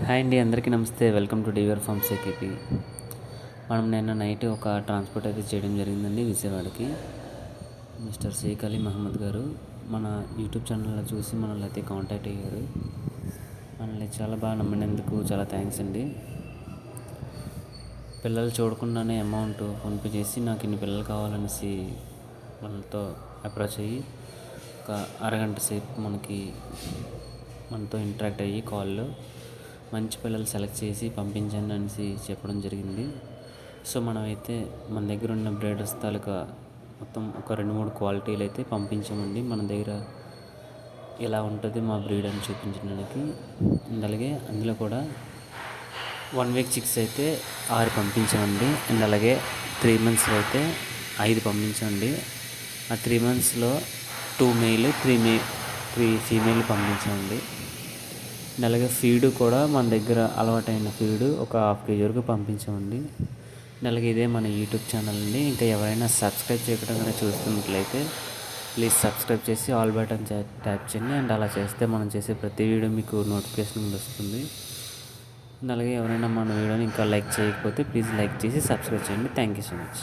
Hi అండి, అందరికీ నమస్తే. Welcome to Divar farms AP. మనం నిన్న నైట్ ఒక ట్రాన్స్పోర్ట్ అయితే చేయడం జరిగిందండి విజయవాడకి. మిస్టర్ షేక్ అలీ మహమ్మద్ గారు మన యూట్యూబ్ ఛానల్లో చూసి మనల్ని అయితే కాంటాక్ట్ అయ్యారు. మనల్ని చాలా బాగా నమ్మినందుకు చాలా థ్యాంక్స్ అండి. పిల్లలు చూడకుండానే అమౌంట్ ఫోన్పే చేసి నాకు ఇన్ని పిల్లలు కావాలనేసి వాళ్ళతో అప్రోచ్ అయ్యి ఒక అరగంట సేపు మనతో ఇంటరాక్ట్ అయ్యి కాల్లో మంచి పిల్లలు సెలెక్ట్ చేసి పంపించండి అనేసి చెప్పడం జరిగింది. సో మనమైతే మన దగ్గర ఉన్న బ్రీడర్స్ తాలూకా మొత్తం ఒక 2-3 క్వాలిటీలు అయితే పంపించామండి. మన దగ్గర ఇలా ఉంటుంది మా బ్రీడ్ అని చూపించడానికి. అలాగే అందులో కూడా 1 వీక్ చిక్స్ అయితే 6 పంపించామండి. అండ్ అలాగే 3 మంత్స్ అయితే 5 పంపించామండి. ఆ 3 మంత్స్లో 2 మేల్ 3 ఫీమేల్ పంపించామండి. అండ్ అలాగే ఫీడ్ కూడా మన దగ్గర అలవాటైన ఫీడ్ ఒక 1/2 kg వరకు పంపించామండి. అండ్ అలాగే ఇదే మన యూట్యూబ్ ఛానల్ అండి. ఇంకా ఎవరైనా సబ్స్క్రైబ్ చేయకుండా చూస్తున్నట్లయితే ప్లీజ్ సబ్స్క్రైబ్ చేసి ఆల్ బటన్ ట్యాప్ చేయండి. అండ్ అలా చేస్తే మనం చేసే ప్రతి వీడియో మీకు నోటిఫికేషన్ వస్తుంది. అండ్ అలాగే ఎవరైనా మన వీడియోని ఇంకా లైక్ చేయకపోతే ప్లీజ్ లైక్ చేసి సబ్స్క్రైబ్ చేయండి. Thank you so much.